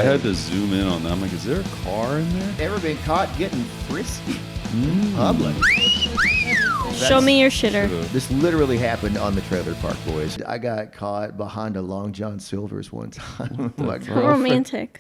I had to zoom in on that. I'm like, is there a car in there? Ever been caught getting frisky in public? Show me your shitter. This literally happened on the trailer park, boys. I got caught behind a Long John Silver's one time. My How girlfriend. romantic.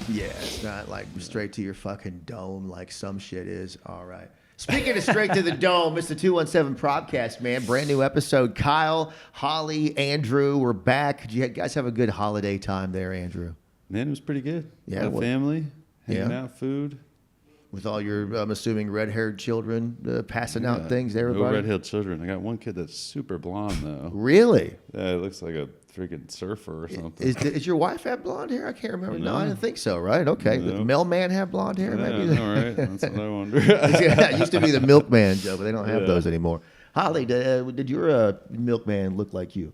Yeah, it's not like straight to your fucking dome like some shit is. All right. Speaking of straight to the dome, it's the 217 Probcast, man. Brand new episode. Kyle, Holly, Andrew, we're back. Did you guys have a good holiday time there, Andrew? Man, it was pretty good. Yeah, Got family, hanging Yeah. out, food. With all your, I'm assuming, red-haired children passing out things to No everybody? red-haired children. I got one kid that's super blonde, though. Really? Yeah, it looks like a freaking surfer or something. Is your wife have blonde hair? I can't remember. No, I No. didn't think so, right? Okay. No. The mailman have blonde hair? Yeah, Maybe? all right. That's what I wonder. Yeah, it used to be the milkman joke, but they don't have Yeah. those anymore. Holly, did your milkman look like you?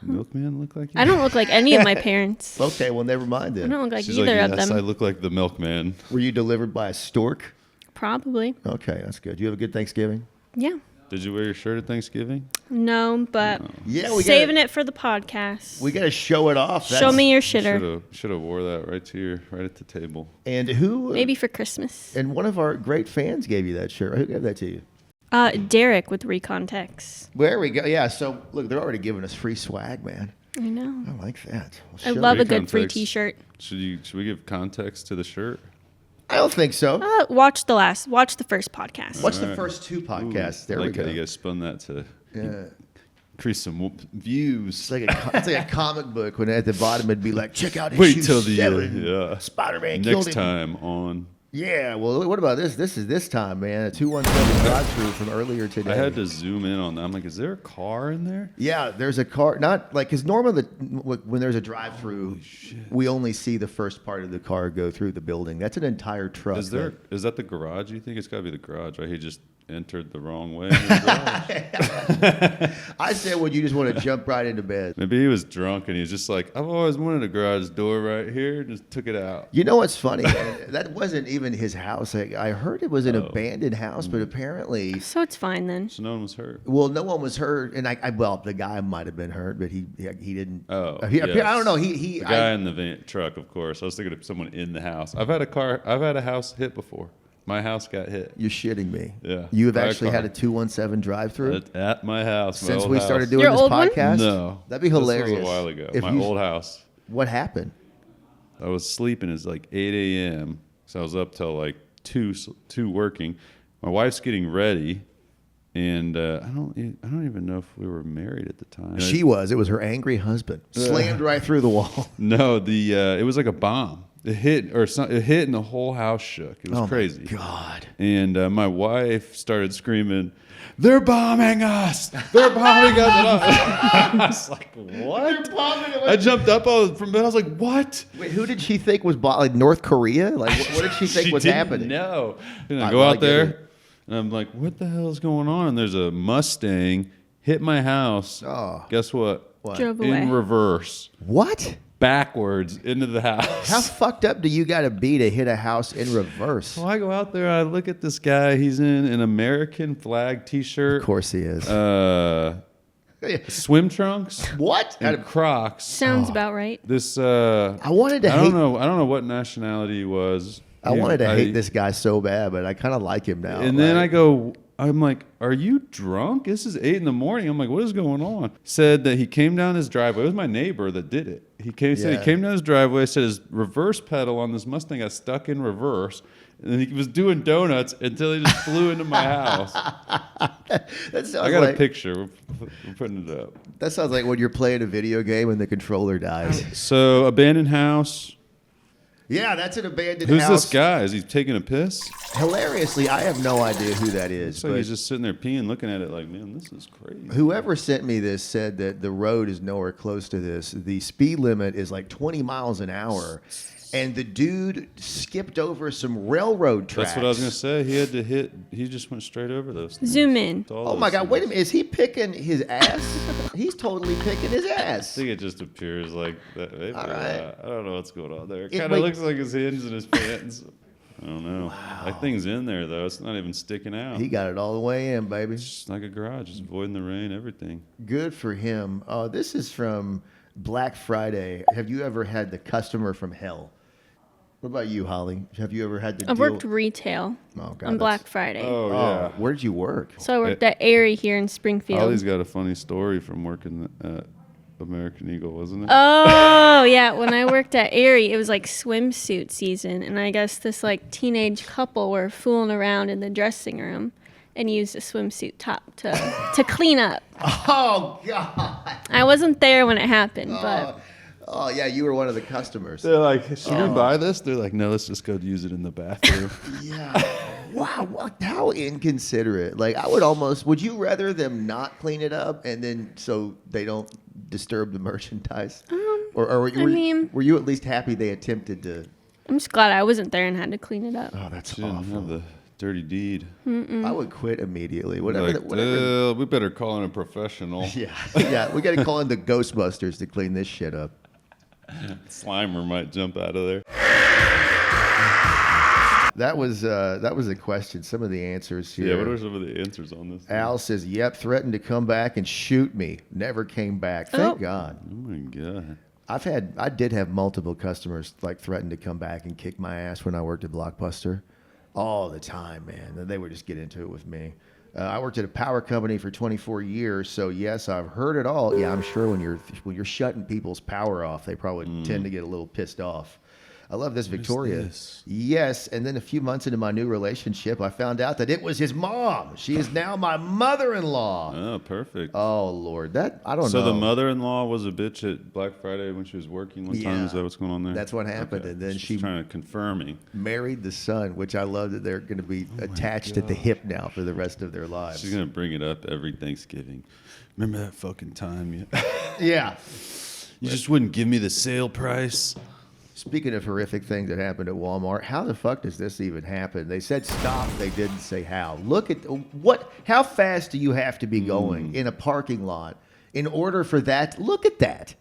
Milkman look like you? I don't look like any of my parents. Okay, well, never mind I then. don't look like She's either like, of yes, them. I look like the milkman. Were you delivered by a stork? Probably. Okay, that's good. You have a good Thanksgiving? Yeah. Did you wear your shirt at Thanksgiving? No, but Yeah, we saving gotta, it for the podcast. We got to show it off. Show me your shitter. Should have wore that right at the table. And who? Maybe for Christmas. And one of our great fans gave you that shirt. Who gave that to you? Derek with Recon Tex. There we go. Yeah. So look, they're already giving us free swag, man. I know. I like that. Well, I show love me. a good free Recon Tex. T-shirt. Should we give context to the shirt? I don't think so. Watch the first podcast. What's the first two podcasts? There I we like go. how you guys spun that to Yeah. increase some views. It's like a comic book when at the bottom it'd be like, check out Wait issue till the 7. yeah. Spider-Man killed Next him. time on. Yeah, well, what about this? This is this time, man. A 217 drive-through from earlier today. I had to zoom in on that. I'm like, is there a car in there? Yeah, there's a car. Not like, because normally when there's a drive-through, we only see the first part of the car go through the building. That's an entire truck. Is that the garage? You think it's got to be the garage, right? He just entered the wrong way in the garage. I said, well, you just want to jump right into bed. Maybe he was drunk and he was just like, I've always wanted a garage door right here. Just took it out. You know what's funny? That wasn't even his house. I heard it was an Oh. abandoned house, but apparently, So it's fine then. So no one was hurt. well, no one was hurt, and well, the guy might have been hurt, but he didn't. Oh, He- yes. I don't know. The The guy in the truck, of course. I was thinking of someone in the house. I've had a house hit before. My house got hit. You're shitting me. Yeah. You have By a actually car. had a 217 drive-through At my house. my since old we house. started doing Your this old one? podcast. No. That'd be hilarious. This was a while ago. If My you- old house. What happened? I was sleeping. It's like 8 a.m. So I was up till like 2 working. My wife's getting ready, and I don't even know if we were married at the time. She was. It was her angry husband. Slammed right through the wall. No, it was like a bomb. It hit and the whole house shook. It was Oh crazy. my God. And my wife started screaming, "They're bombing us! They're bombing us!" And I was like, "What?" I jumped up from bed. I was like, "What?" Wait, who did she think was like North Korea? Like, what did she think was happening? No. And I I go like out there, it. and I'm like, "What the hell is going on?" And there's a Mustang hit my house. Oh. Guess what? What? Drove In away. reverse, What? backwards into the house. How fucked up do you got to be to hit a house in reverse? So I go out there, I look at this guy. He's in an American flag T-shirt. Of course he is. Swim trunks What? and Crocs. Sounds about right. This I wanted to I hate. don't know what nationality he was. I wanted to hate this guy so bad, but I kind of like him now. And then like- I'm like, "Are you drunk? This is 8 a.m. I'm like, "What is going on?" Said that he came down his driveway. It was my neighbor that did it. Said Yeah. he came down his driveway. Said his reverse pedal on this Mustang got stuck in reverse, and then he was doing donuts until he just flew into my house. that sounds I got like a picture. We're putting it up. that sounds like when you're playing a video game and the controller dies. So abandoned house. Yeah, that's an abandoned Who's house. this guy? Is he taking a piss? Hilariously, I have no idea who that is. Looks like but he's just sitting there peeing, looking at it like, "Man, this is crazy." whoever sent me this said that the road is nowhere close to this. The speed limit is like 20 miles an hour, and the dude skipped over some railroad tracks. That's what I was gonna say. He had to hit. He just went straight over those. Things. Zoom in. It's all Oh those my God! things. Wait a minute. Is he picking his ass? He's totally picking his I ass. think it just appears like that. Maybe, All right. I don't know what's going on there. It It kind of might- looks like his hands in his pants. I don't know. That thing's in there though. It's not even sticking out. He got it all the way in, baby. It's just like a garage, just avoiding the rain, everything. Good for him. This is from Black Friday. Have you ever had the customer from hell? What about you, Holly? Have you ever had to I've deal... worked retail God, on Black Friday. Oh yeah. Where did you work? So I worked at Aerie here in Springfield. Holly's got a funny story from working at American Eagle, wasn't it? Oh, yeah. When I worked at Aerie, it was like swimsuit season. And I guess this like teenage couple were fooling around in the dressing room and used a swimsuit top to clean up. Oh, God. I wasn't there when it happened, but Oh, yeah, you were one of the customers. They're like, should we buy this? They're like, no, let's just go use it in the bathroom. Yeah. Wow, how inconsiderate. Like, would you rather them not clean it up and then so they don't disturb the merchandise? Or were you at least happy they attempted to? I'm just glad I wasn't there and had to clean it up. Oh, that's She didn't awful. have the dirty deed. I would quit immediately. Like, Whatever. we better call in a professional. Yeah, we got to call in the Ghostbusters to clean this shit up. Slimer might jump out of there. That was a question. Some of the answers here. Yeah, what are some of the answers on this? Al says, "Yep, threatened to come back and shoot me. Never came back. Thank God." Oh my god. I did have multiple customers like threaten to come back and kick my ass when I worked at Blockbuster, all the time, man. They would just get into it with me. I worked at a power company for 24 years, so yes, I've heard it all. Yeah, I'm sure when you're shutting people's power off, they probably tend to get a little pissed off. I love this, Victoria. this? Yes, and then a few months into my new relationship, I found out that it was his mom. She is now my mother-in-law. Oh, perfect. Oh Lord, I don't know. So the mother-in-law was a bitch at Black Friday when she was working one time. Yeah. Is that what's going on there? That's what happened, Okay. and then She's she trying to confirm me. married the son, which I love that they're going to be attached at the hip now for the rest of their lives. She's gonna bring it up every Thanksgiving. Remember that fucking time Yeah. you just wouldn't give me the sale price? Speaking of horrific things that happened at Walmart, how the fuck does this even happen? They said stop, they didn't say how. Look at how fast do you have to be going in a parking lot in order for that? Look at that.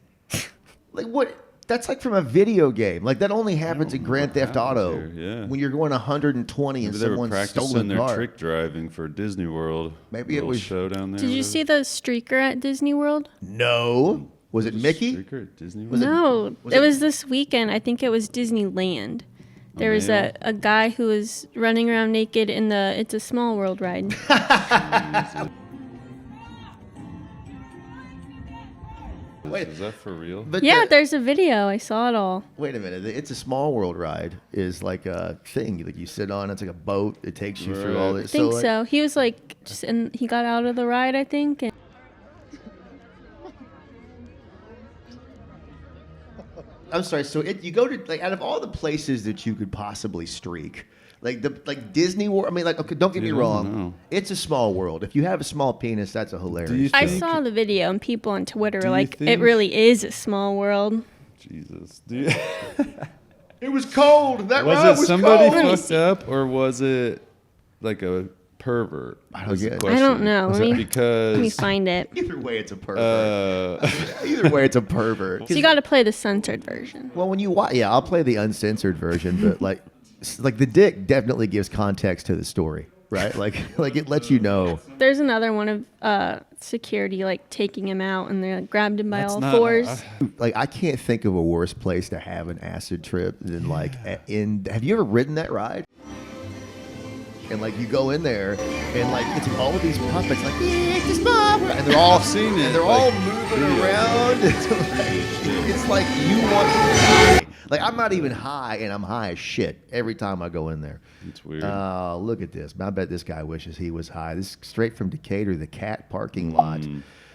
Like what? That's like from a video game. Like that only happens in Grand Theft Auto. here, yeah. When you're going 120 Maybe and they were someone's practicing stolen their car. trick driving for Disney World. Maybe it Little was- show down there. Did you see the streaker at Disney World? No. Was it Mickey? Streaker at Disney World? No, was it it- was this weekend. I think it was Disneyland. There was male? a guy who was running around naked in the It's a Small World ride. Wait. Is that for real? But Yeah, there's a video. I saw it all. wait a minute. The It's a Small World ride is like a thing like you sit on. It's like a boat. It takes you through all Right. this. I think like, so. He was like, and he got out of the ride, I think. And I'm sorry. So you go to like out of all the places that you could possibly streak, like Disney World. I mean, like okay, don't get me Dude, I wrong. don't know. It's a small world. If you have a small penis, that's a hilarious. Do you I think- saw the video, and people on Twitter Do were you like, it think- really is a small world. Jesus. Do you- It was cold. That ride was it was somebody cold. fucked up or was it like a pervert? I don't Was the get it. I don't question. know. Was Let it me Because find it. Either way, it's a pervert. Either way, it's a pervert. So you got to play the censored version. Well, when you watch, yeah, I'll play the uncensored version, but like the dick definitely gives context to the story, right? Like it lets you know. There's another one of security like taking him out, and they like, grabbed him by That's all not- fours. Like I can't think of a worse place to have an acid trip than like in. Have you ever ridden that ride? And like you go in there, and like it's all of these puppets, like it's a small world," and they're all I've seen it, and they're all like, moving videos. around. It's like you want to die. Like I'm not even high, and I'm high as shit every time I go in there. It's weird. Oh, look at this! I bet this guy wishes he was high. This is straight from Decatur, the cat parking lot.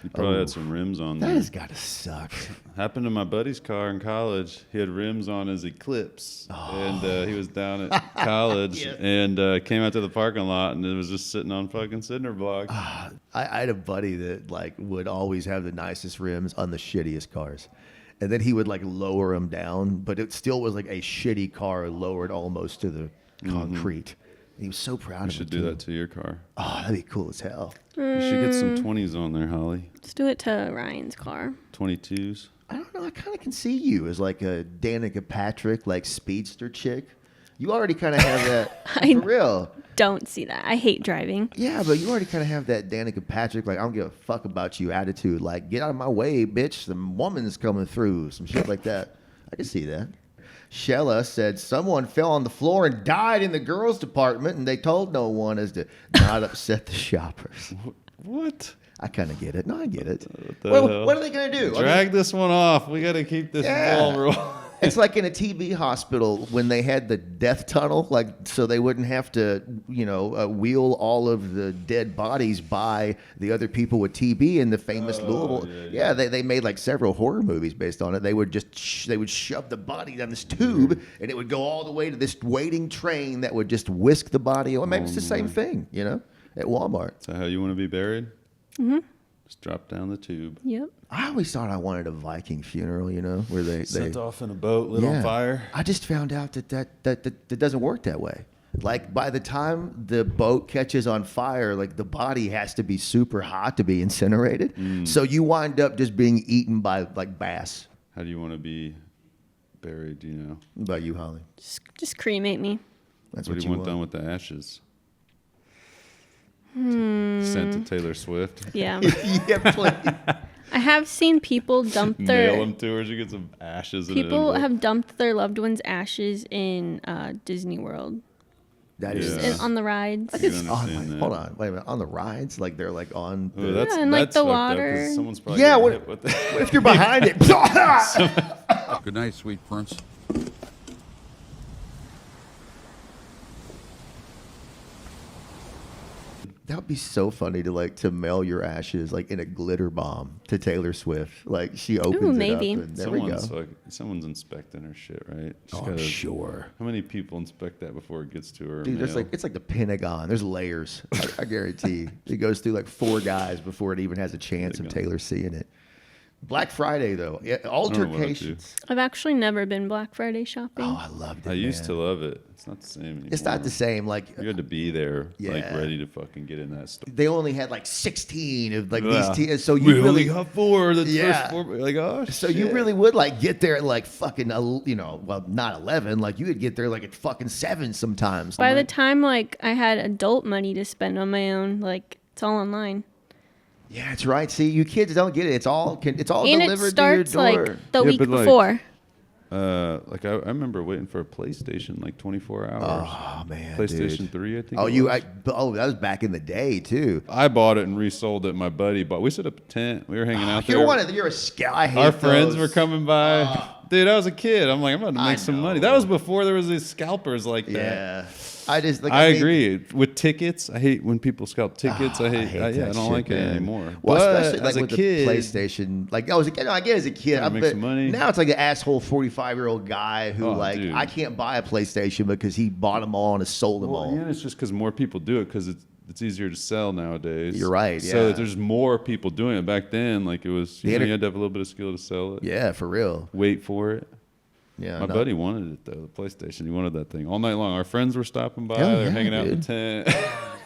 He probably had some rims on That there. has got to suck. Happened to my buddy's car in college. He had rims on his Eclipse, and he was down at college and came out to the parking lot, and it was just sitting on fucking cinder blocks. I had a buddy that like would always have the nicest rims on the shittiest cars, and then he would like lower them down, but it still was like a shitty car lowered almost to the concrete. He was so proud You of should it. do too. that to your car. Oh, that'd be cool as hell. You should get some 20s on there, Holly. Let's do it to Ryan's car. 22s. I don't know. I kind of can see you as like a Danica Patrick, like speedster chick. You already kind of have that. I- For real. Don't see that. I hate driving. Yeah, but you already kind of have that Danica Patrick, like, I don't give a fuck about you attitude. Like, get out of my way, bitch. Some woman's coming through. Some shit like that. I can see that. Shella said someone fell on the floor and died in the girls' department, and they told no one as to not upset the shoppers. What? I kind of get it. No, I get it. the What hell? are they going to do? Drag this one off. We got to keep this ball rolling. It's like in a TB hospital when they had the death tunnel, like so they wouldn't have to, wheel all of the dead bodies by the other people with TB in the famous Louisville. Yeah, they made like several horror movies based on it. They would just they would shove the body down this tube, and it would go all the way to this waiting train that would just whisk the body away. Maybe it's the same thing, at Walmart. Is that how you want to be buried? Mm-hmm. Just drop down the tube. Yep. I always thought I wanted a Viking funeral, where they Sent off in a boat, lit on fire. I just found out that doesn't work that way. Like by the time the boat catches on fire, like the body has to be super hot to be incinerated. So you wind up just being eaten by like bass. How do you want to be buried? Do you know? What about you, Holly? Just cremate me. That's What what do you you want. want done with the ashes? Sent to Taylor Swift. Yeah. Yeah, please. I have seen people dump Mail their them to her. She gets some ashes. in an people envelope. have dumped their loved ones' ashes in Disney World That is Yeah. on the rides. I can can oh, understand that. hold on, wait a minute. On the rides, like they're like on. Oh, The, that's, Yeah, and, like, that's the fucked up 'cause water. someone's probably Yeah, getting what- hit with that. what if you're behind it? Good night, sweet prince. That would be so funny to mail your ashes like in a glitter bomb to Taylor Swift. Like she opens maybe. it up and there we go. Someone's inspecting her shit, right? She's Oh, I'm gotta- sure. How many people inspect that before it gets to her? Dude, there's mail? it's like the Pentagon. There's layers. I guarantee. It goes through like 4 guys before it even has a chance of Taylor seeing it. Black Friday though, know what I'll do. altercations. I've actually never been Black Friday shopping. Oh, I loved it. I used to man. love it. It's not the same anymore. It's not the same. Like You had to be there, like Yeah. ready to fucking get in that store. they only had like 16 of like Yeah. these teams, so you We really only got 4. The Yeah. first 4. Like, oh, So you shit. really would like get there at like fucking well, not 11. Like you would get there like at fucking 7 sometimes. By the time like I had adult money to spend on my own, like it's all online. Yeah, that's right. See, you kids don't get it. It's all And it delivered starts to your door. like the Yeah, week but, like, before. Like I remember waiting for a PlayStation like 24 hours. Oh man, PlayStation dude. 3, I think. Oh, it was. that was back in the day too. I bought it and resold it. My buddy bought. We set up a tent. We were hanging out there. You're a scout. I hate Our friends those. were coming by. Dude, I was a kid. I'm like, I'm about to I make some know. money. That was before there was these scalpers like that. Yeah, I just like. I mean, agree with tickets. I hate when people scalp tickets. I hate that I don't shit, like it man. anymore. Well, But especially like as a with kid, the PlayStation. Like I was a kid. No, I get as a kid. Trying to make some money. Now it's like the asshole 45-year-old guy who Dude. I can't buy a PlayStation because he bought them all and has sold them well, all. yeah, it's just because more people do it because it's easier to sell nowadays. You're right, So yeah. there's more people doing it. Back then, like it was, you had to have a little bit of skill to sell it. Yeah, for real. Wait for it. Yeah, My no. buddy wanted it though, the PlayStation. He wanted that thing all night long. Our friends were stopping by. Hell They're yeah, hanging out in dude. the tent.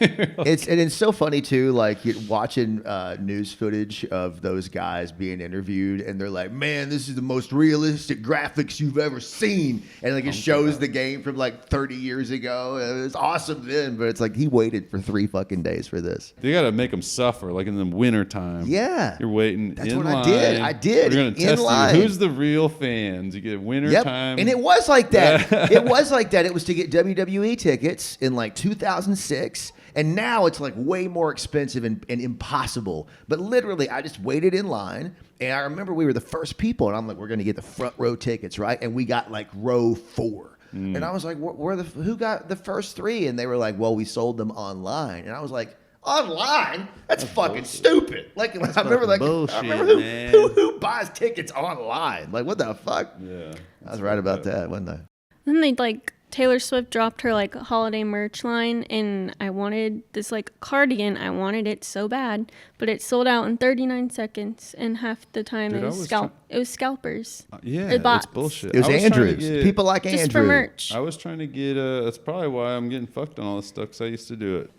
It's so funny too, like you're watching news footage of those guys being interviewed, and they're like, "Man, this is the most realistic graphics you've ever seen," and like it shows the game from like 30 years ago. It was awesome then, but it's like he waited for 3 fucking days for this. You got to make them suffer, like in the winter time. Yeah. You're waiting. That's in what line. I did. I did, We're gonna in test line. you. Who's the real fans? You get winter Yep, time. and it was like that. It was like that. It was to get WWE tickets in like 2006. And now it's like way more expensive and impossible. But literally, I just waited in line. And I remember we were the first people. And I'm like, we're going to get the front row tickets, right? And we got like row 4. And I was like, who got the first 3? And they were like, well, we sold them online. And I was like, online? That's fucking stupid. Like, I remember like, bullshit, I remember man. who buys tickets online? Like, what the fuck? Yeah. I was right about that, wasn't I? Then they like Taylor Swift dropped her like holiday merch line, and I wanted this like cardigan. I wanted it so bad, but it sold out in 39 seconds, and half the time Dude, it I was was it was scalpers. Yeah, It bots. it's bullshit. It was I trying to Andrews. get- People like Just Andrew. for merch. I was trying to get. That's probably why I'm getting fucked on all this stuff. Cause I used to do it.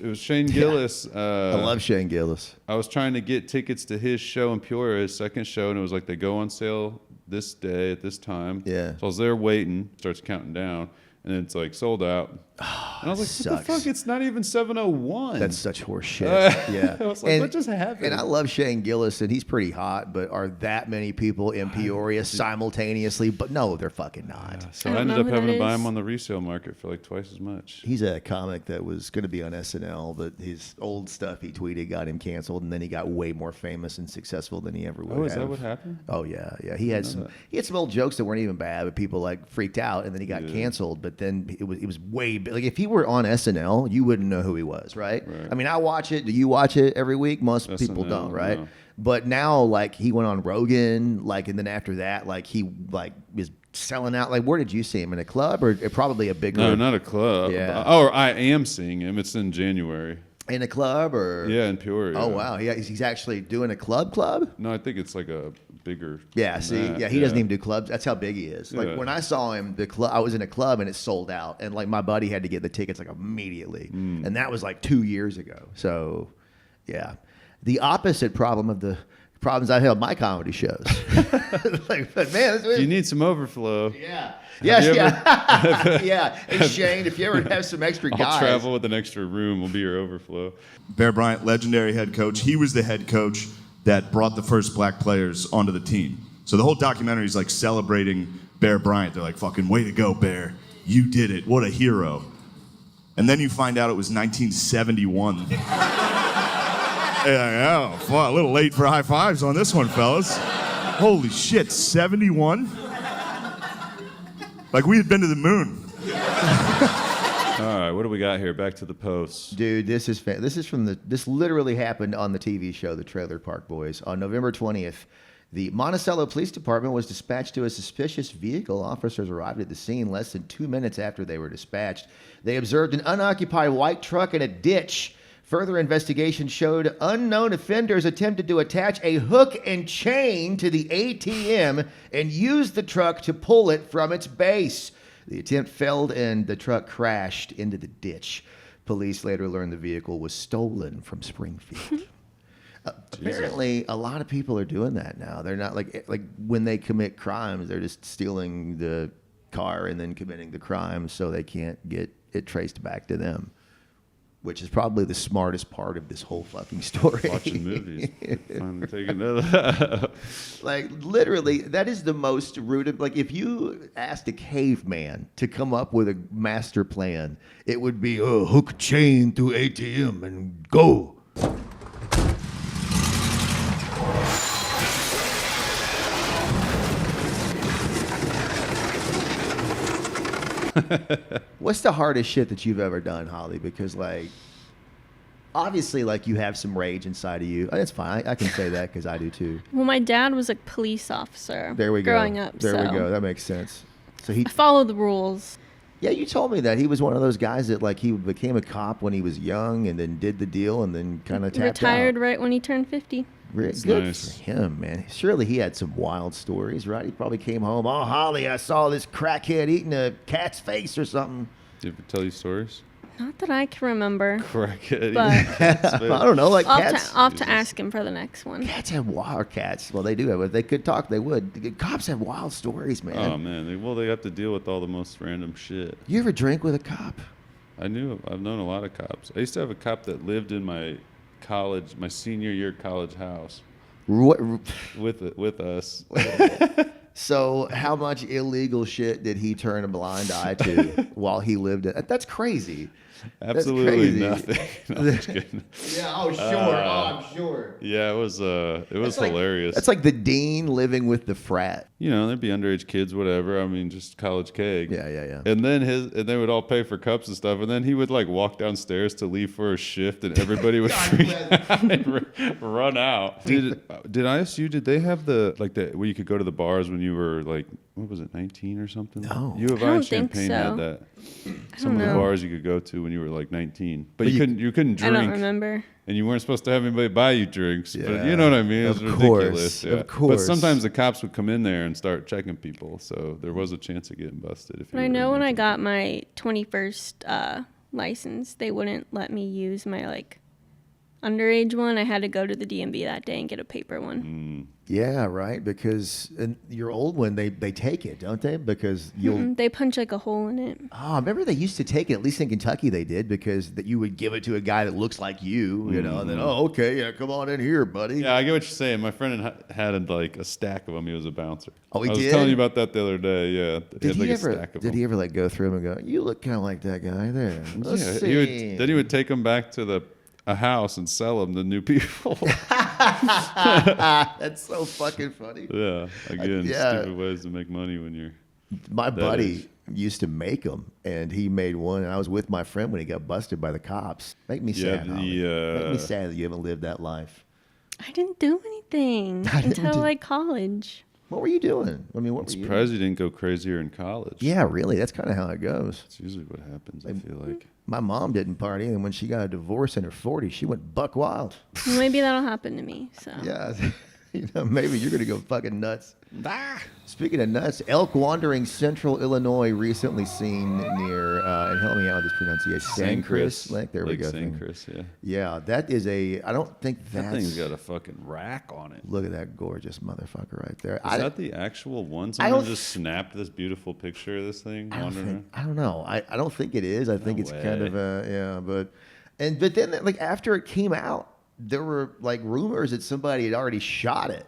It was Shane Gillis. I love Shane Gillis. I was trying to get tickets to his show in Peoria, his second show, and it was like they go on sale this day at this time. Yeah. So I was there waiting, starts counting down, and it's like sold out. And I was like, what the fuck? It's not even 7:01. That's such horse shit. Yeah. I was like, what just happened? And I love Shane Gillis, and he's pretty hot, but are that many people in Peoria simultaneously? But no, they're fucking not. So I I don't ended know up who having that to buy is. him on the resale market for like twice as much. He's a comic that was going to be on SNL, but his old stuff he tweeted got him canceled, and then he got way more famous and successful than he ever would Oh, have. is that what happened? Oh yeah, yeah. He had some old jokes that weren't even bad, but people like freaked out, and then he got canceled. But then it was way big. Like if he were on SNL, you wouldn't know who he was, right? I mean, I watch it. Do you watch it every week? Most people SNL, don't, right? no. But now, like he went on Rogan, like, and then after that, like he like is selling out. Like, where did you see him in a club or probably a bigger? No, not a club. Yeah. Oh, I am seeing him. It's in January. In a club or? Yeah, in Peoria. Oh wow, yeah, he's actually doing a club. No, I think it's like a bigger. Yeah, than see, that. yeah, he doesn't even do clubs. That's how big he is. Like Yeah. when I saw him, I was in a club and it sold out, and like my buddy had to get the tickets like immediately, and that was like 2 years ago. So, yeah, the opposite problem of the problems I had on my comedy shows. Like, but man, You need some overflow. yeah. Have Yes, you yeah, yeah. Hey Shane, if you ever have some extra I'll guys, travel with an extra room. Will be your overflow. Bear Bryant, legendary head coach. He was the head coach that brought the first black players onto the team. So the whole documentary is like celebrating Bear Bryant. They're like, fucking way to go, Bear. You did it. What a hero. And then you find out it was 1971. Yeah, well, a little late for high fives on this one, fellas. Holy shit, 71? Like we had been to the moon. All right, what do we got here? Back to the posts. dude, this is this literally happened on the TV show The Trailer Park Boys on November 20th. The Monticello Police Department was dispatched to a suspicious vehicle. Officers arrived at the scene less than 2 minutes after they were dispatched. They observed an unoccupied white truck in a ditch. Further investigation showed unknown offenders attempted to attach a hook and chain to the ATM and used the truck to pull it from its base. The attempt failed and the truck crashed into the ditch. Police later learned the vehicle was stolen from Springfield. Apparently, a lot of people are doing that now. They're not like when they commit crimes, they're just stealing the car and then committing the crime so they can't get it traced back to them, which is probably the smartest part of this whole fucking story. Watching movies. Finally taking another. Like literally, that is the most rooted. Like if you asked a caveman to come up with a master plan, it would be hook chain to ATM and go. What's the hardest shit that you've ever done, Holly? Because like, obviously, like you have some rage inside of you. That's fine. I can say that because I do too. Well, my dad was a police officer. There we go. Growing up, There we so go. That makes sense. So he, I followed the rules. yeah, you told me that he was one of those guys that like he became a cop when he was young and then did the deal and then kind of tapped Retired out. right when he turned 50. Really That's good nice. for him, man. Surely he had some wild stories, right? He probably came home. Oh, Holly, I saw this crackhead eating a cat's face or something. Did he ever tell you stories? Not that I can remember. Crackhead. But I don't know, like I'll cats. have to ask him for the next one. Cats have wild cats. Well, they do have. If they could talk, they would. Cops have wild stories, man. Oh man, they have to deal with all the most random shit. You ever drink with a cop? I've known a lot of cops. I used to have a cop that lived in my senior year college house What, with us. so, how much illegal shit did he turn a blind eye to while he lived it? That's crazy. Absolutely That's nothing. No, I'm just kidding. Yeah. Oh, sure. I'm sure. Yeah, it was hilarious. That's like the dean living with the frat. You know, there'd be underage kids, whatever. I mean, just college keg. Yeah. And then they would all pay for cups and stuff, and then he would like walk downstairs to leave for a shift, and everybody would freak out and run out. Did ISU? Did they have the where you could go to the bars when you were like, what was it, 19 or something? No. U of I I don't and think Champaign so. had that. Some of the know. bars you could go to when you were like 19, but you you couldn't I drink. don't remember. And you weren't supposed to have anybody buy you drinks, but Yeah. you know what I mean? It was Of ridiculous. course, of But course. sometimes the cops would come in there and start checking people, so there was a chance of getting busted. If you But I were know when I drinking. got my 21st license, they wouldn't let me use my underage one, I had to go to the DMV that day and get a paper one. Yeah, right. Because your old one, they take it, don't they? Because you'll. They punch like a hole in it. Oh, I remember they used to take it. At least in Kentucky, they did because that you would give it to a guy that looks like you, you know. And then, oh, okay, yeah, come on in here, buddy. Yeah, I get what you're saying. My friend had like a stack of them. He was a bouncer. Oh, he I was did? telling you about that the other day. Yeah, Did like he a ever? stack of Did them. he ever like go through them and go? You look kind of like that guy there. Let's Yeah, see. then he would take them back to a house and sell them to new people. That's so fucking funny. Yeah, again, Yeah. stupid ways to make money when you're. My That buddy is. used to make them, and he made one. And I was with my friend when he got busted by the cops. Make me Yeah, sad. Holly. Make me the sad that you haven't lived that life. I didn't do anything didn't until do- like college. What were you doing? I mean, what I'm were you? surprised you didn't go crazier in college. Yeah, really. That's kind of how it goes. That's usually what happens. I feel like. My mom didn't party, and when she got a divorce in her 40s, she went buck wild. Well, maybe that'll happen to me. So Yeah, you know, maybe you're gonna go fucking nuts. Speaking of nuts, elk wandering central Illinois recently seen near, and help me out with this pronunciation, San Chris Lake. There we Lake go. San Chris, yeah. Yeah, that is I don't think that's. That thing's got a fucking rack on it. Look at that gorgeous motherfucker right there. Is that the actual one? I Someone don't just snapped this beautiful picture of this thing wandering. I don't know. I don't think it is. I think it's kind way. of but then like after it came out, there were like rumors that somebody had already shot it.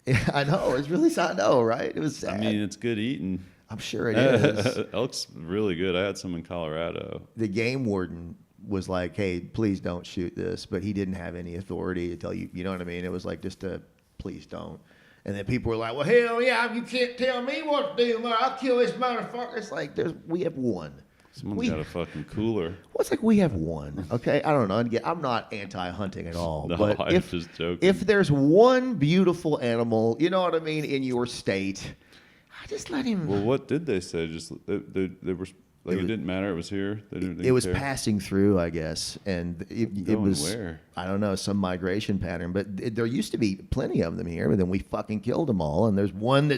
Yeah, I know. It's really sad. No, right? It was sad. I mean, it's good eating. I'm sure it is. Elk's really good. I had some in Colorado. The game warden was like, "Hey, please don't shoot this," but he didn't have any authority to tell you. You know what I mean? It was like just a please don't. And then people were like, "Well, hell yeah, you can't tell me what to do, man. I'll kill this motherfucker." It's like we have one. Someone's got a fucking cooler. Well, it's like we have one. Okay, I don't know. Again, I'm not anti-hunting at all. No, but I'm just joking. If there's one beautiful animal, you know what I mean, in your state, I just let him. Well, what did they say? Just they were like it didn't matter. It was here. They didn't It was care. passing through, I guess, and it Going was where? I don't know, some migration pattern. But there used to be plenty of them here, but then we fucking killed them all. And there's one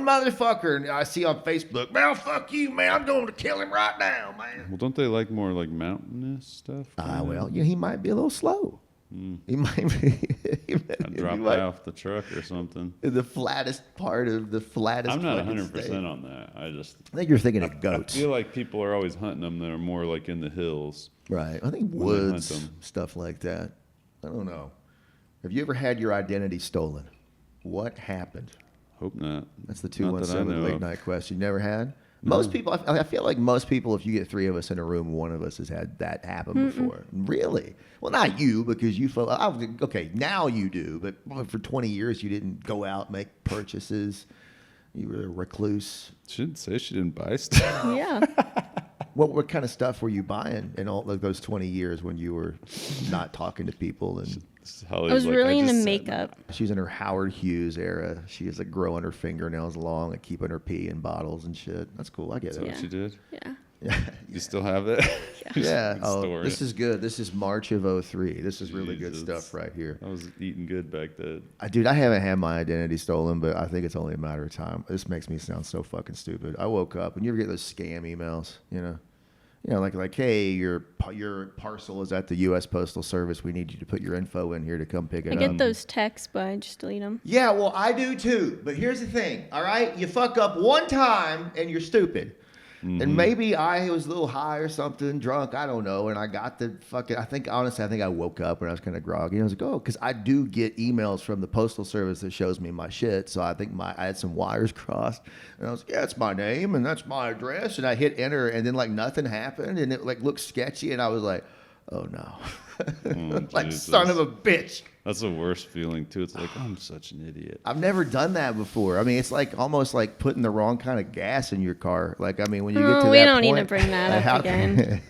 motherfucker and I see on Facebook, "Well, fuck you, man. I'm going to kill him right now, man." Well, don't they like more like mountainous stuff? Well, yeah, he might be a little slow. He might be. I'd drop might- that off the truck or something. the flattest part of the flattest. I'm not fucking 100% state. on that. I think you're thinking of I goats, feel like people are always hunting them that are more like in the hills. right? I think when they hunt woods, them. stuff like that. I don't know. Have you ever had your identity stolen? What happened? Hope not. That's the Not that I 217 know late of. night question. You never had? Most people, I feel like most people, if you get three of us in a room, one of us has had that happen before. Really? Well, not you, because you felt, okay, now you do, but for 20 years you didn't go out, make purchases. You were a recluse. She didn't say she didn't buy stuff. yeah. What kind of stuff were you buying in all of those 20 years when you were not talking to people? And I was really into makeup. she's in her Howard Hughes era. She is like growing her fingernails long, like keeping her pee in bottles and shit. That's cool. I get Is it. that what you did? Yeah. Yeah. You still have it? Yeah. Just Oh, store this it. is good. This is March of 03. This is really good Jesus. stuff right here. I was eating good back then. Dude, I haven't had my identity stolen, but I think it's only a matter of time. This makes me sound so fucking stupid. I woke up and you ever get those scam emails, like, hey, your parcel is at the U.S. Postal Service. We need you to put your info in here to come pick it I up. get those texts, but I just delete them. Yeah, well, I do too. But here's the thing, all right? You fuck up one time and you're stupid. And maybe I was a little high or something, drunk, I don't know. And I got the fucking, honestly, I think I woke up and I was kind of groggy. And I was like, oh, because I do get emails from the Postal Service that shows me my shit. So I think I had some wires crossed. And I was like, yeah, it's my name and that's my address. And I hit enter and then like nothing happened. And it like looked sketchy. And I was like, oh no. Like, Jesus. son of a bitch. That's the worst feeling too. It's like I'm such an idiot. I've never done that before. I mean, it's like almost like putting the wrong kind of gas in your car. Like, I mean, when you get to we that don't need to point, bring that like, up again.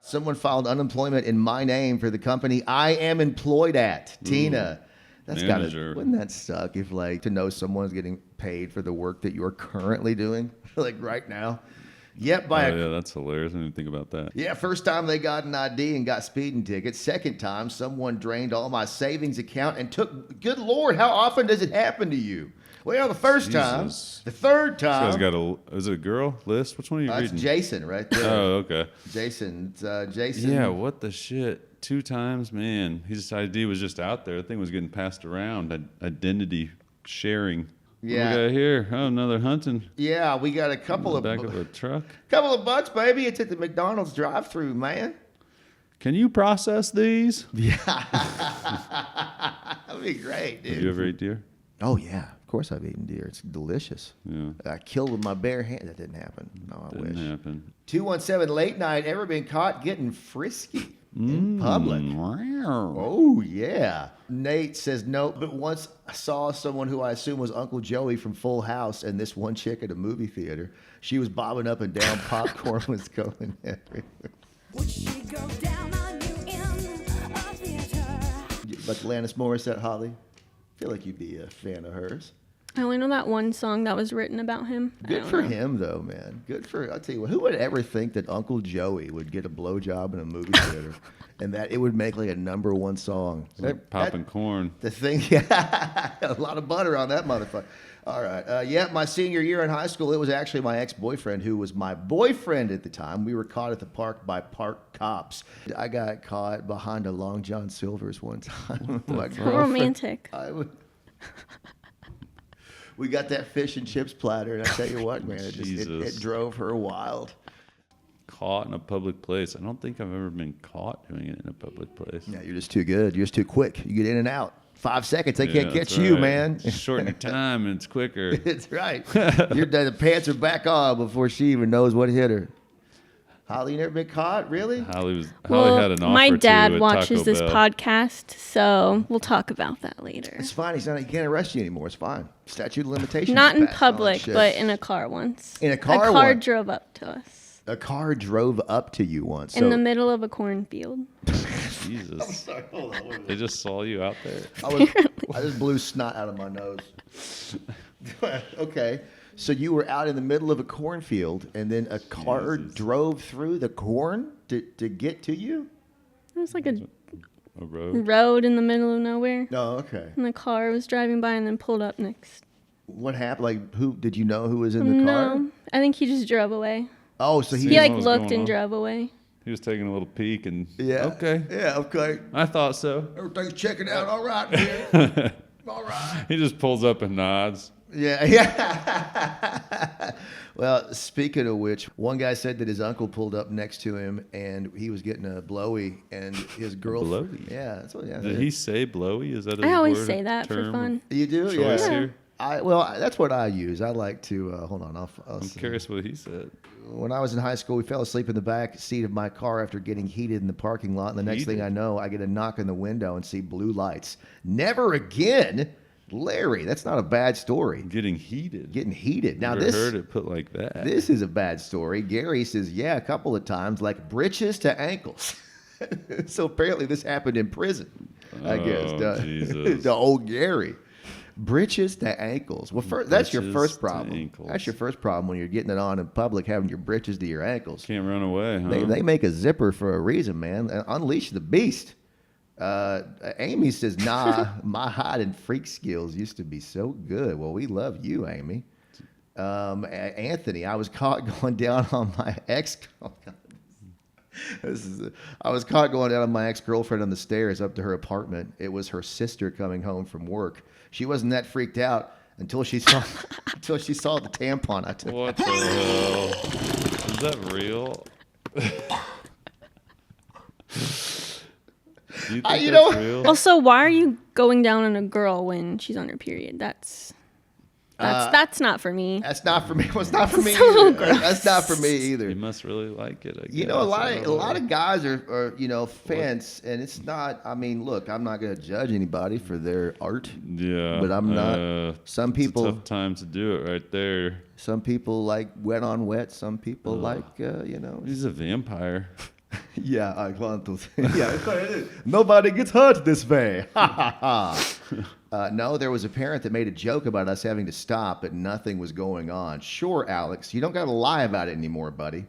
Someone filed unemployment in my name for the company I am employed at. Tina. That's Manager. wouldn't that suck if like to know someone's getting paid for the work that you're currently doing, like right now? Yep, by Oh yeah, that's hilarious. I didn't even think about that. Yeah, first time they got an ID and got speeding tickets. Second time, someone drained all my savings account and took. Good Lord, how often does it happen to you? Well, the first time, Jesus. the third This guy's time. got is it a girl list? Which one are you That's reading? Jason right there. Oh, okay. Jason, Jason. Yeah, what the shit? 2 times, man. His ID was just out there. The thing was getting passed around. Identity sharing. Yeah. What we got here? Oh, another hunting. Yeah, we got a couple In the of back of a truck. bucks, baby. It's at the McDonald's drive-through, man. Can you process these? Yeah, that'd be great, dude. Have you ever ate deer? Oh yeah, of course I've eaten deer. It's delicious. Yeah. I killed with my bare hand. That didn't happen. No, I Didn't wish. happen. 217 late night. Ever been caught getting frisky in public? Wow. Oh yeah. Nate says no, but once I saw someone who I assume was Uncle Joey from Full House, and this one chick at a movie theater. She was bobbing up and down. Popcorn was going everywhere. Would she go down on you in a theater? Like Alanis Morissette, Holly. I feel like you'd be a fan of hers. I only know that one song that was written about him. I Good don't for know. him, though, man. Good for. I'll tell you what. Who would ever think that Uncle Joey would get a blowjob in a movie theater, and that it would make like a #1 song? Like popping corn. The thing, yeah, a lot of butter on that motherfucker. All right, yeah, my senior year in high school, it was actually my ex-boyfriend who was my boyfriend at the time. We were caught at the park by park cops. I got caught behind a Long John Silver's one time. My How girlfriend- romantic. We got that fish and chips platter, and I tell you what, man, it Jesus. drove her wild. Caught in a public place. I don't think I've ever been caught doing it in a public place. Yeah, you're just too good. You're just too quick. You get in and out. 5 seconds, they can't that's catch you, right. man. Shorten your time and it's quicker. It's right. The pants are back on before she even knows what hit her. Holly, you never been caught? Really? Holly Well, had an offer my dad to at watches Taco this Bell. podcast, so we'll talk about that later. It's fine. He can't arrest you anymore. It's fine. Statute of limitations. Not in passed and all that public, shit. but in a car once. In a car A car once? drove up to us A car drove up to you once. in the middle of a cornfield. Jesus. Sorry, hold on. Wait, They just saw you out there. I just blew snot out of my nose. Okay. So you were out in the middle of a cornfield, and then a car Jesus. drove through the corn to get to you? It was like a A road. road in the middle of nowhere. No, okay. And the car was driving by and then pulled up next. What happened? Like, who did you know who was in the car? No, I think he just drove away. Oh, so He See like what was looked going and on? drove away. He was taking a little peek and yeah. okay. Yeah, okay. I thought so. Everything's checking out all right here. All right. He just pulls up and nods. Yeah, yeah. Well, speaking of which, one guy said that his uncle pulled up next to him and he was getting a blowy, and his girlfriend. blowy? Yeah, that's what. Yeah, Did he say blowy? Is that his I always word say of that for term? fun. You do? Choice Yeah. here? That's what I use. I like to hold on. I'll I'm see. curious what he said. When I was in high school, we fell asleep in the back seat of my car after getting heated in the parking lot. And the next thing Heated? I know, I get a knock on the window and see blue lights. Never again, Larry. That's not a bad story. Getting heated. Getting heated. Now Never this heard it put like that. this is a bad story. Gary says, yeah, a couple of times, like breeches to ankles. So apparently this happened in prison. I guess. Oh, Jesus. The old Gary. Breeches to ankles. Well, that's your Breeches first to problem. ankles. That's your first problem when you're getting it on in public, having your breeches to your ankles. Can't run away, huh? They make a zipper for a reason, man. Unleash the beast. Amy says, nah, my hide and freak skills used to be so good. Well, we love you, Amy. Anthony, I was caught going down on my ex. Oh, God. I was caught going down on my ex-girlfriend on the stairs up to her apartment. It was her sister coming home from work. She wasn't that freaked out until she saw the tampon I took. What the hell? Is that real? Do you think you that's know- real? Also, why are you going down on a girl when she's on her period? That's not for me. That's not for me. Well, it's not for me It's a little either. gross. That's not for me either. You must really like it. I You know, guess. a lot of guys are fans, and it's not. I mean, look, I'm not going to judge anybody for their art. Yeah, but I'm not. Some It's a people, tough time to do it right there. some people like wet on wet. Some people like, He's a vampire. yeah, I want to. Yeah, nobody gets hurt this way. Ha ha ha. No, there was a parent that made a joke about us having to stop, but nothing was going on. Sure, Alex, you don't got to lie about it anymore, buddy.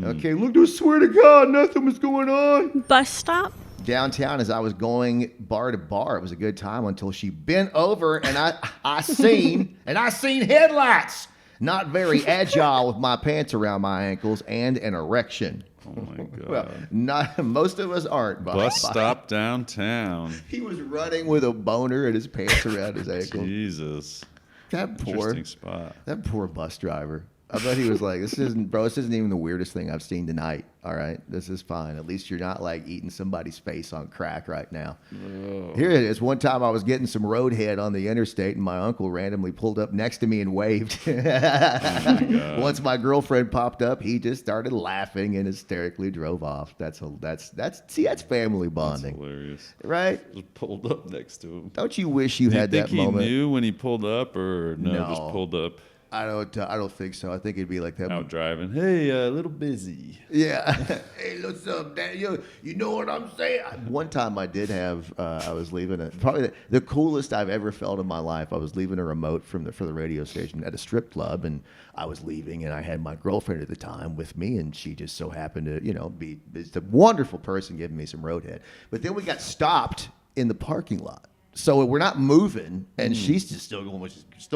Okay, look, I swear to God, nothing was going on. Bus stop? Downtown, as I was going bar to bar, it was a good time until she bent over and I seen headlights. Not very agile with my pants around my ankles and an erection. Oh my god. Well, not most of us aren't. Bus stop downtown. He was running with a boner and his pants around his ankle. Jesus. That Interesting spot. That poor bus driver. I bet he was like, this isn't even the weirdest thing I've seen tonight. All right, this is fine. At least you're not like eating somebody's face on crack right now. Oh. Here it is. One time I was getting some roadhead on the interstate, and my uncle randomly pulled up next to me and waved. Once my girlfriend popped up, he just started laughing and hysterically drove off. That's family bonding, Hilarious. right? Just pulled up next to him. Don't you wish you Do you had think that moment? he knew when he pulled up, or no, No. just pulled up I don't think so. I think it'd be like that. out driving? Hey, a little busy. Yeah. Hey, what's up, Daddy? You know what I'm saying? One time I did have, I was leaving probably the coolest I've ever felt in my life. I was leaving a remote for the radio station at a strip club, and I was leaving, and I had my girlfriend at the time with me, and she just so happened to, be just a wonderful person giving me some roadhead. But then we got stopped in the parking lot. So we're not moving, and she's just still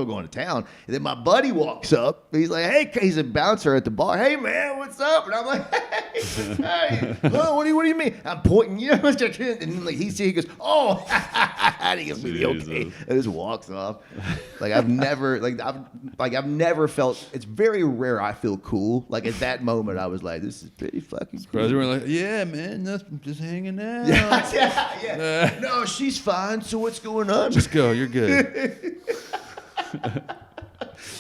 going to town. And then my buddy walks up. He's like, "Hey," he's a bouncer at the bar. "Hey, man, what's up?" And I'm like, "Hey, oh, what do you mean?" I'm pointing, and then like he goes, "Oh," and he gives me the okay, Jesus. and just walks off. Like I've never felt. It's very rare I feel cool. Like at that moment, I was like, "This is pretty fucking cool." Brothers were like, "Yeah, man, that's just hanging out. Yeah. No, she's fine. So what's going on? Just go. You're good."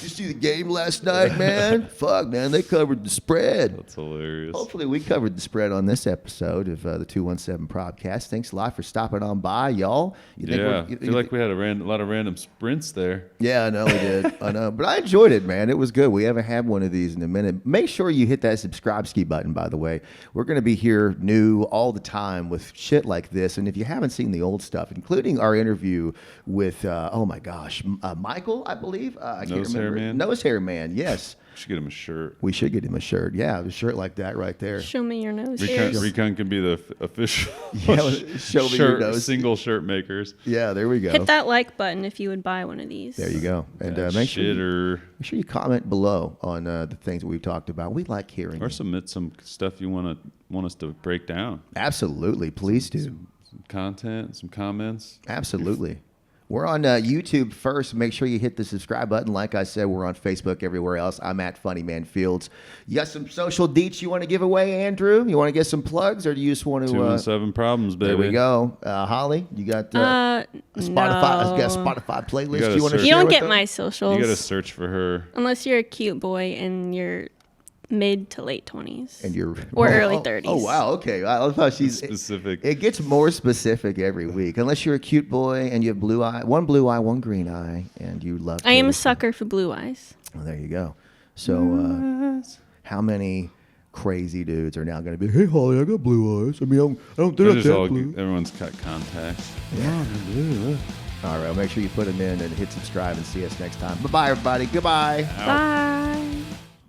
You see the game last night, man? Fuck, man, they covered the spread. That's hilarious. Hopefully we covered the spread on this episode of the 217 Probcast. Thanks a lot for stopping on by, y'all. Yeah, I feel like we had a lot of random sprints there. Yeah, I know we did. I know. But I enjoyed it, man. It was good. We haven't had one of these in a minute. Make sure you hit that subscribe ski button, by the way. We're going to be here new all the time with shit like this. And if you haven't seen the old stuff, including our interview with, Michael, I believe. I can't Nose Hair remember. Man? Nose Hair Man, yes. We should get him a shirt. We should get him a shirt. Yeah, a shirt like that right there. Show me your nose. Recon can be the official Yeah, show me your nose. single shirt makers. Yeah, there we go. Hit that like button if you would buy one of these. There you go. And That make sure shitter. make sure you comment below on the things that we've talked about. We like hearing. Or you. submit some stuff you want us to break down. Absolutely, please do. Some content, some comments. Absolutely. We're on YouTube first. Make sure you hit the subscribe button. Like I said, we're on Facebook, everywhere else. I'm at Funny Man Fields. You got some social deets you want to give away, Andrew? You want to get some plugs, or do you just want to? 217 problems, baby. There we go. Holly, you got a Spotify? no. Got a Spotify playlist. gotta You want to search- You share don't with get them? my socials You got to search for her. unless you're a cute boy and you're mid to late 20s. And you're Or early oh, 30s. Oh wow, okay. I love how she's Specific. It gets more specific every week. Unless you're a cute boy and you have one blue eye, one green eye, and you love. I am a kids. sucker for blue eyes. Well, there you go. So, how many crazy dudes are now going to be? Hey, Holly, I got blue eyes. I mean, I don't. They're They're not just that all, blue. everyone's got contacts. All right. Make sure you put them in and hit subscribe and see us next time. Bye, bye, everybody. Goodbye. Bye.